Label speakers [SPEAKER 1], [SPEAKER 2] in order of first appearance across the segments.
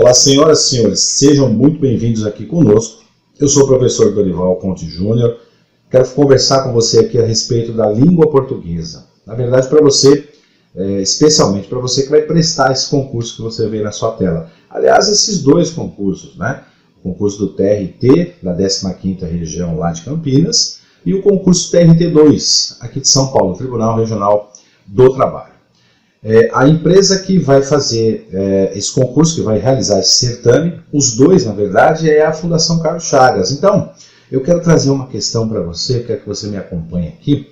[SPEAKER 1] Olá, senhoras e senhores, sejam muito bem-vindos aqui conosco. Eu sou o professor Dorival Conte Júnior. Quero conversar com você aqui a respeito da língua portuguesa. Na verdade, para você, especialmente para você que vai prestar esse concurso que você vê na sua tela. Aliás, esses dois concursos, né? O concurso do TRT, da 15ª região lá de Campinas, e o concurso TRT2, aqui de São Paulo, Tribunal Regional do Trabalho. A empresa que vai fazer esse concurso, que vai realizar esse certame, os dois, na verdade, é a Fundação Carlos Chagas. Então, eu quero trazer uma questão para você, quero que você me acompanhe aqui,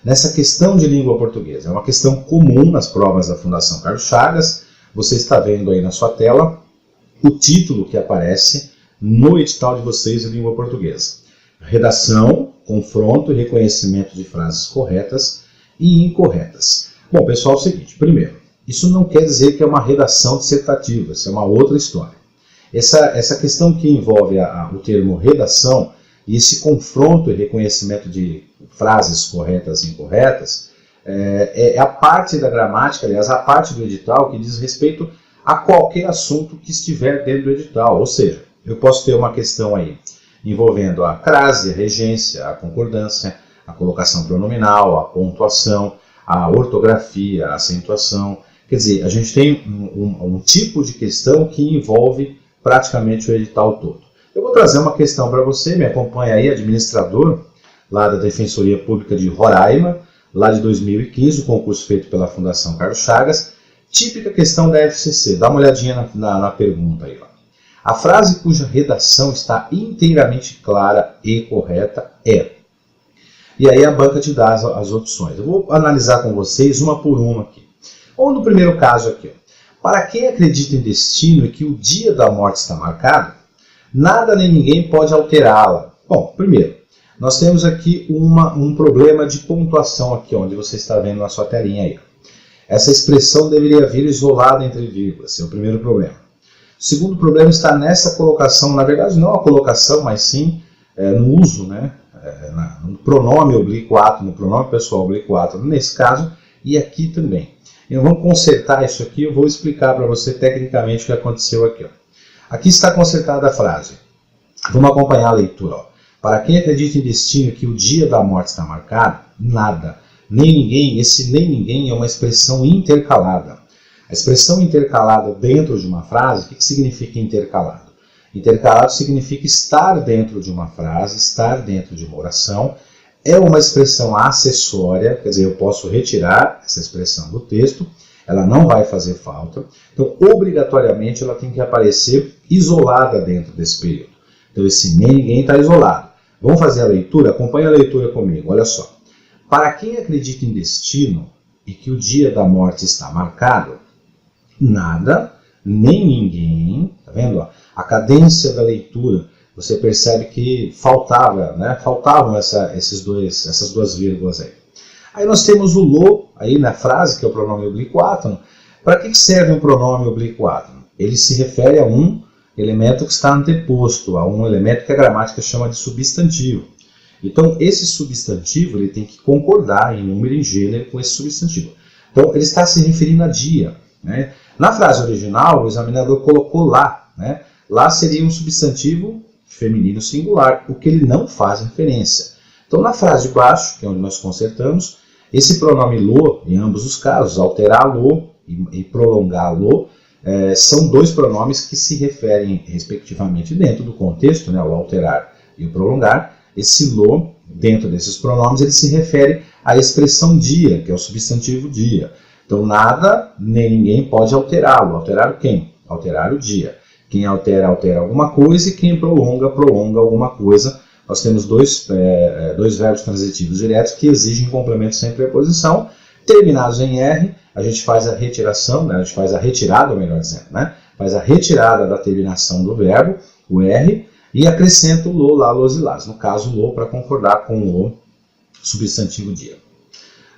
[SPEAKER 1] nessa questão de língua portuguesa. É uma questão comum nas provas da Fundação Carlos Chagas. Você está vendo aí na sua tela o título que aparece no edital de vocês de língua portuguesa. Redação, confronto e reconhecimento de frases corretas e incorretas. Bom, pessoal, é o seguinte. Primeiro, isso não quer dizer que é uma redação dissertativa, isso é uma outra história. Essa questão que envolve o termo redação e esse confronto e reconhecimento de frases corretas e incorretas é a parte da gramática, aliás, a parte do edital que diz respeito a qualquer assunto que estiver dentro do edital. Ou seja, eu posso ter uma questão aí envolvendo a crase, a regência, a concordância, a colocação pronominal, a pontuação, a ortografia, a acentuação. Quer dizer, a gente tem um tipo de questão que envolve praticamente o edital todo. Eu vou trazer uma questão para você, me acompanha aí, administrador lá da Defensoria Pública de Roraima, lá de 2015, o concurso feito pela Fundação Carlos Chagas, típica questão da FCC. Dá uma olhadinha na pergunta aí. Ó. A frase cuja redação está inteiramente clara e correta é... E aí a banca te dá as opções. Eu vou analisar com vocês uma por uma aqui. Ou no primeiro caso aqui. Ó. Para quem acredita em destino e que o dia da morte está marcado, nada nem ninguém pode alterá-la. Bom, primeiro, nós temos aqui um problema de pontuação aqui, onde você está vendo na sua telinha aí. Essa expressão deveria vir isolada entre vírgulas, esse é o primeiro problema. O segundo problema está nessa colocação, na verdade não a colocação, mas sim no uso, né? No pronome oblíquo, no pronome pessoal oblíquo, nesse caso, e aqui também. Então vamos consertar isso aqui, eu vou explicar para você tecnicamente o que aconteceu aqui. Ó. Aqui está consertada a frase. Vamos acompanhar a leitura. Ó. Para quem acredita em destino que o dia da morte está marcado, nada, nem ninguém, esse nem ninguém é uma expressão intercalada. A expressão intercalada dentro de uma frase, o que significa intercalado? Intercalado significa estar dentro de uma frase, estar dentro de uma oração. É uma expressão acessória, quer dizer, eu posso retirar essa expressão do texto, ela não vai fazer falta. Então, obrigatoriamente, ela tem que aparecer isolada dentro desse período. Então, esse nem ninguém está isolado. Vamos fazer a leitura? Acompanhe a leitura comigo, olha só. Para quem acredita em destino e que o dia da morte está marcado, nada, nem ninguém, tá vendo? Ó? A cadência da leitura, você percebe que faltavam essas duas vírgulas aí. Aí nós temos o lo, aí na frase, que é o pronome oblíquo. Para que serve um pronome oblíquo? Ele se refere a um elemento que está anteposto, a um elemento que a gramática chama de substantivo. Então, esse substantivo ele tem que concordar em número e em gênero com esse substantivo. Então, ele está se referindo a dia. Né? Na frase original, o examinador colocou lá. Né? Lá seria um substantivo feminino singular, o que ele não faz referência. Então, na frase de baixo, que é onde nós consertamos, esse pronome lo, em ambos os casos, alterá-lo e prolongá-lo, são dois pronomes que se referem, respectivamente, dentro do contexto, né, o alterar e o prolongar. Esse lo, dentro desses pronomes, ele se refere à expressão dia, que é o substantivo dia. Então, nada nem ninguém pode alterá-lo. Alterar quem? Alterar o dia. Quem altera, altera alguma coisa, e quem prolonga, prolonga alguma coisa. Nós temos dois verbos transitivos diretos que exigem complemento sem preposição. Terminados em R, a gente faz a retiração, né? A gente faz a retirada, melhor dizendo, né? Faz a retirada da terminação do verbo, o R, e acrescenta o lo, lá, los e las. No caso, o lo para concordar com o substantivo dia.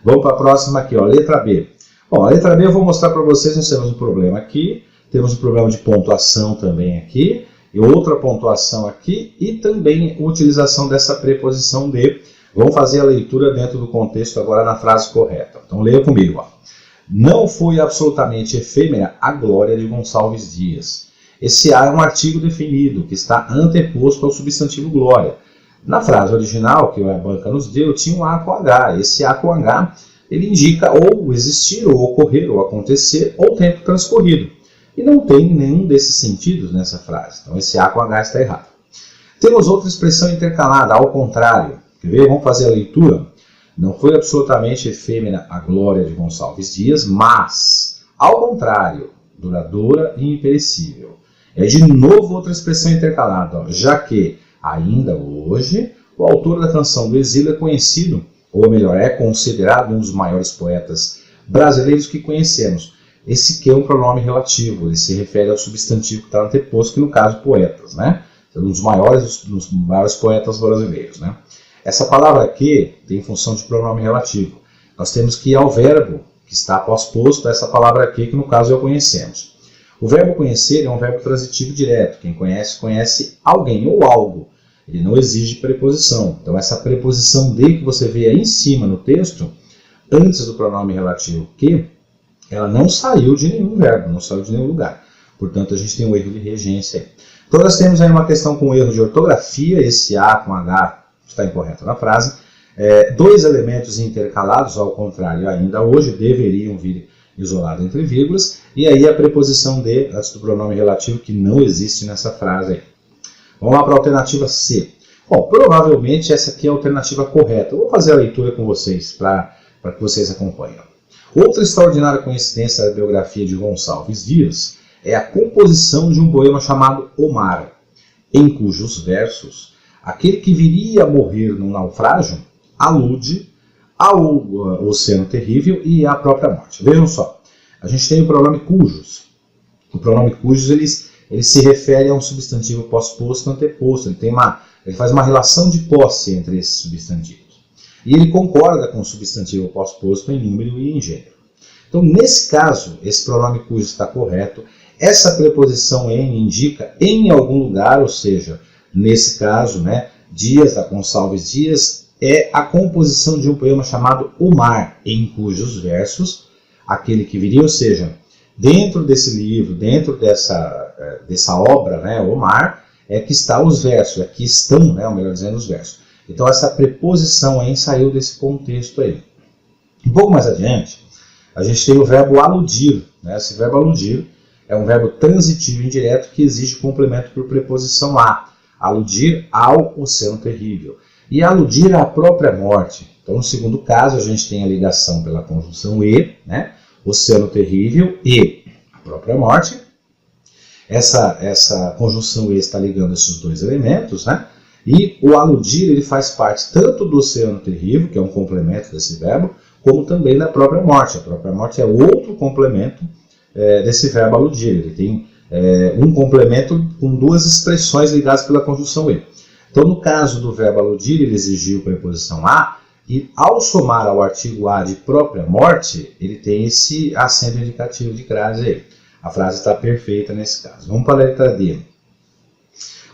[SPEAKER 1] Vamos para a próxima aqui, ó, letra B. Bom, a letra B eu vou mostrar para vocês, nós temos um problema aqui. Temos um problema de pontuação também aqui, e outra pontuação aqui, e também a utilização dessa preposição de. Vamos fazer a leitura dentro do contexto agora na frase correta. Então leia comigo. Ó. Não foi absolutamente efêmera a glória de Gonçalves Dias. esse a é um artigo definido, que está anteposto ao substantivo glória. Na frase original, que a banca nos deu, tinha um a com h. Esse a com h, ele indica ou existir, ou ocorrer, ou acontecer, ou tempo transcorrido. E não tem nenhum desses sentidos nessa frase. Então esse a com h está errado. Temos outra expressão intercalada, ao contrário. Quer ver? Vamos fazer a leitura. Não foi absolutamente efêmera a glória de Gonçalves Dias, mas, ao contrário, duradoura e imperecível. É de novo outra expressão intercalada, ó, já que, ainda hoje, o autor da Canção do Exílio é conhecido, ou melhor, é considerado um dos maiores poetas brasileiros que conhecemos. Esse que é um pronome relativo, ele se refere ao substantivo que está anteposto, que no caso poetas, né? Um dos maiores poetas brasileiros, né? Essa palavra aqui tem função de pronome relativo. Nós temos que ir ao verbo que está posposto a essa palavra aqui, que no caso é o conhecemos. O verbo conhecer é um verbo transitivo direto. Quem conhece, conhece alguém ou algo. Ele não exige preposição. Então essa preposição de que você vê aí em cima no texto, antes do pronome relativo que, ela não saiu de nenhum verbo, não saiu de nenhum lugar. Portanto, a gente tem um erro de regência aí. Então nós temos aí uma questão com erro de ortografia, esse A com H está incorreto na frase. Dois elementos intercalados, ao contrário, ainda hoje deveriam vir isolados entre vírgulas, e aí a preposição de, antes do pronome relativo, que não existe nessa frase aí. Vamos lá para a alternativa C. Bom, provavelmente essa aqui é a alternativa correta. Eu vou fazer a leitura com vocês, para que vocês acompanhem. Outra extraordinária coincidência da biografia de Gonçalves Dias é a composição de um poema chamado O Mar, em cujos versos aquele que viria a morrer num naufrágio alude ao oceano terrível e à própria morte. Vejam só, a gente tem o pronome cujos. O pronome cujos ele se refere a um substantivo pós-posto anteposto. Ele faz uma relação de posse entre esses substantivos. E ele concorda com o substantivo pós-posto em número e em gênero. Então, nesse caso, esse pronome cujos está correto. Essa preposição em indica em algum lugar, ou seja, nesse caso, né, Dias, da Gonçalves Dias, é a composição de um poema chamado O Mar, em cujos versos, aquele que viria, ou seja, dentro desse livro, dentro dessa obra, né, O Mar, é que está os versos, aqui estão, né, ou melhor dizendo, os versos. Então essa preposição em saiu desse contexto aí. Um pouco mais adiante, a gente tem o verbo aludir, né? Esse verbo aludir é um verbo transitivo indireto que exige complemento por preposição a. Aludir ao oceano terrível. E aludir à própria morte. Então, no segundo caso, a gente tem a ligação pela conjunção e, né? Oceano terrível e a própria morte. Essa conjunção e está ligando esses dois elementos, né? E o aludir ele faz parte tanto do oceano terrível, que é um complemento desse verbo, como também da própria morte. A própria morte é outro complemento desse verbo aludir. Ele tem um complemento com duas expressões ligadas pela conjunção e. Então, no caso do verbo aludir, ele exigiu preposição a, e ao somar ao artigo a de própria morte, ele tem esse acento indicativo de crase aí. A frase está perfeita nesse caso. Vamos para a letra D.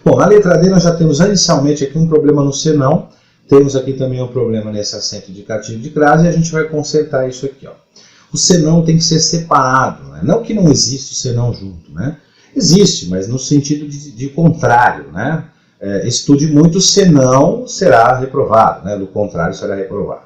[SPEAKER 1] Bom, na letra D nós já temos inicialmente aqui um problema no senão, temos aqui também um problema nesse acento indicativo de crase, e a gente vai consertar isso aqui, ó. O senão tem que ser separado, né? Não que não existe o senão junto, né? Existe, mas no sentido de contrário, né? Estude muito, senão será reprovado, né? Do contrário será reprovado.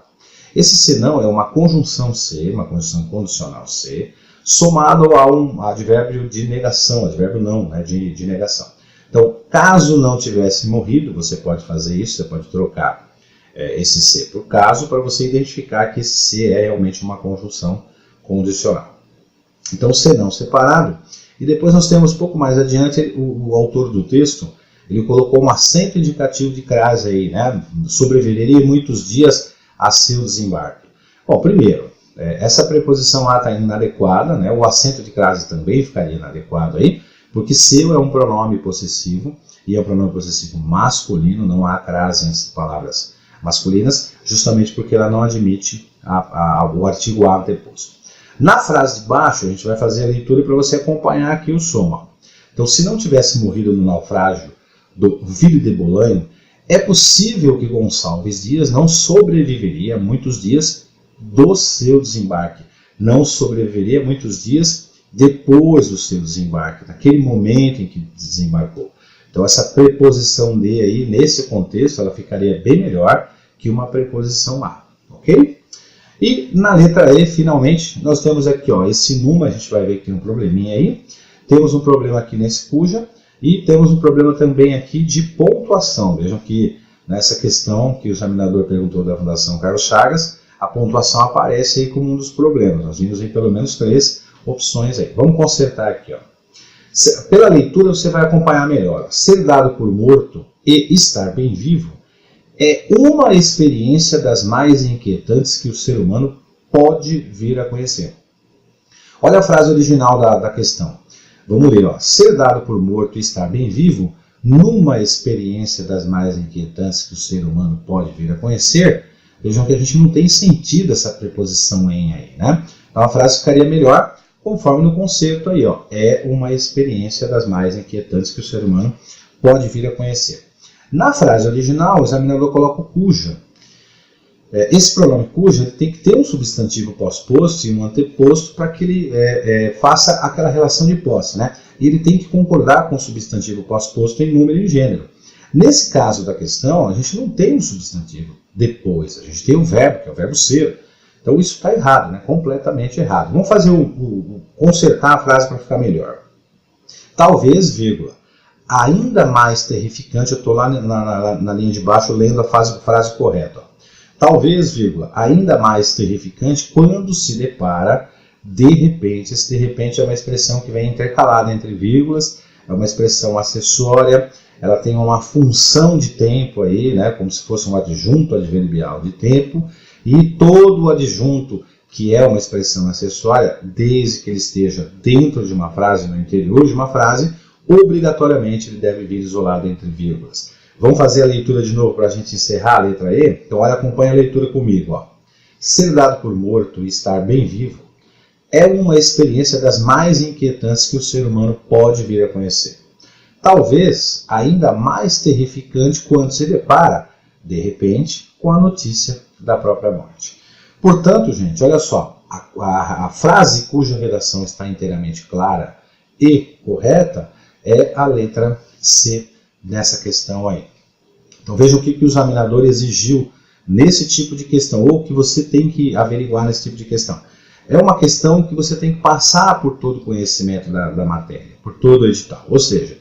[SPEAKER 1] Esse senão é uma conjunção C, uma conjunção condicional C, somado a um advérbio de negação, advérbio não, né? de negação. Então, caso não tivesse morrido, você pode fazer isso, você pode trocar esse C por caso, para você identificar que esse C é realmente uma conjunção condicional. Então, senão separado. E depois nós temos, pouco mais adiante, o autor do texto, ele colocou um acento indicativo de crase aí, né? Sobreviveria muitos dias a seu desembarque. Bom, primeiro, essa preposição a está inadequada, né? O acento de crase também ficaria inadequado aí, porque seu é um pronome possessivo, e é um pronome possessivo masculino, não há crase entre palavras masculinas, justamente porque ela não admite o artigo a anteposto. Na frase de baixo, a gente vai fazer a leitura para você acompanhar aqui o soma. Então, se não tivesse morrido no naufrágio do Ville de Boulogne, é possível que Gonçalves Dias não sobreviveria muitos dias do seu desembarque. Não sobreviveria muitos dias depois do seu desembarque, naquele momento em que desembarcou. Então essa preposição de aí, nesse contexto, ela ficaria bem melhor que uma preposição a, ok? E na letra E, finalmente, nós temos aqui, ó, esse número, a gente vai ver que tem um probleminha aí. Temos um problema aqui nesse cuja e temos um problema também aqui de pontuação. Vejam que nessa questão que o examinador perguntou da Fundação Carlos Chagas, a pontuação aparece aí como um dos problemas. Nós vimos em pelo menos 3 opções aí. Vamos consertar aqui, ó. Pela leitura você vai acompanhar melhor. Ser dado por morto e estar bem vivo é uma experiência das mais inquietantes que o ser humano pode vir a conhecer. Olha a frase original da questão. Vamos ler, ó. Ser dado por morto e estar bem vivo, numa experiência das mais inquietantes que o ser humano pode vir a conhecer. Vejam que a gente não tem sentido essa preposição em aí, né? Então a frase ficaria melhor conforme no conceito aí, ó. É uma experiência das mais inquietantes que o ser humano pode vir a conhecer. Na frase original, o examinador coloca o cuja. Esse pronome cuja ele tem que ter um substantivo pós-posto e um anteposto para que ele faça aquela relação de posse, né? E ele tem que concordar com o substantivo pós-posto em número e em gênero. Nesse caso da questão, a gente não tem um substantivo depois, a gente tem um verbo, que é o verbo ser. Então isso está errado, né? Completamente errado. Vamos fazer consertar a frase para ficar melhor. Talvez, vírgula. Ainda mais terrificante, eu estou lá na linha de baixo lendo a frase correta. Ó. Talvez, vírgula, ainda mais terrificante quando se depara de repente. Esse de repente é uma expressão que vem intercalada entre vírgulas, é uma expressão acessória, ela tem uma função de tempo aí, né, como se fosse um adjunto adverbial de tempo, e todo o adjunto que é uma expressão acessória, desde que ele esteja dentro de uma frase, no interior de uma frase, obrigatoriamente ele deve vir isolado entre vírgulas. Vamos fazer a leitura de novo para a gente encerrar a letra E? Então, olha, acompanha a leitura comigo. Ó. Ser dado por morto e estar bem vivo é uma experiência das mais inquietantes que o ser humano pode vir a conhecer. Talvez ainda mais terrificante quando se depara, de repente, com a notícia da própria morte. Portanto, gente, olha só, a frase cuja redação está inteiramente clara e correta é a letra C nessa questão aí. Então veja o que o examinador exigiu nesse tipo de questão, ou que você tem que averiguar nesse tipo de questão. É uma questão que você tem que passar por todo o conhecimento da matéria, por todo o edital. Ou seja,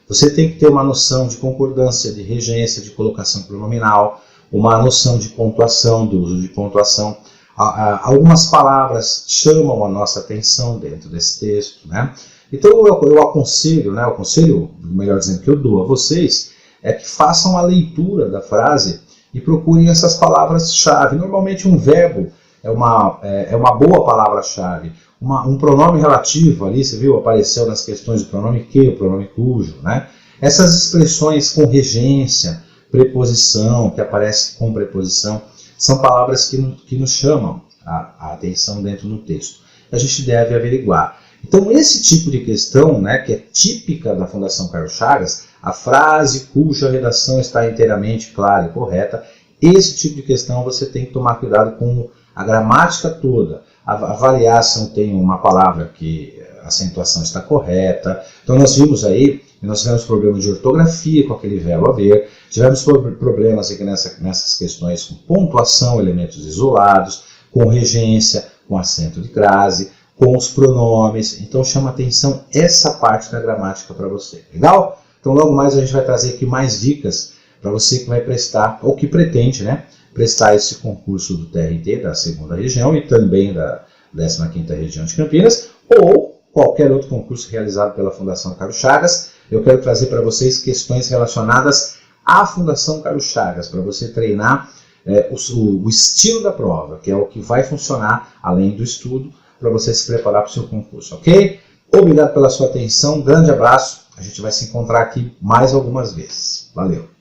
[SPEAKER 1] você tem que ter uma noção de concordância, de regência, de colocação pronominal, uma noção de pontuação, do uso de pontuação. Algumas palavras chamam a nossa atenção dentro desse texto, né? Então eu aconselho, né, melhor dizendo, que eu dou a vocês, é que façam a leitura da frase e procurem essas palavras-chave. Normalmente um verbo é uma boa palavra-chave. Um pronome relativo ali, você viu, apareceu nas questões do pronome que, o pronome cujo, né? Essas expressões com regência, preposição, que aparece com preposição, são palavras que nos chamam a atenção dentro do texto. A gente deve averiguar. Então, esse tipo de questão, né, que é típica da Fundação Carlos Chagas, a frase cuja redação está inteiramente clara e correta, esse tipo de questão você tem que tomar cuidado com a gramática toda, avaliar se tem uma palavra que a acentuação está correta. Então, nós vimos aí, nós tivemos problemas de ortografia com aquele verbo haver, tivemos problemas aqui nessas questões com pontuação, elementos isolados, com regência, com acento de crase, com os pronomes. Então chama atenção essa parte da gramática para você. Legal? Então logo mais a gente vai trazer aqui mais dicas para você que vai prestar, ou que pretende, né, prestar esse concurso do TRT da 2ª região e também da 15ª região de Campinas, ou qualquer outro concurso realizado pela Fundação Carlos Chagas. Eu quero trazer para vocês questões relacionadas à Fundação Carlos Chagas, para você treinar o estilo da prova, que é o que vai funcionar além do estudo, para você se preparar para o seu concurso, ok? Obrigado pela sua atenção, um grande abraço, a gente vai se encontrar aqui mais algumas vezes. Valeu!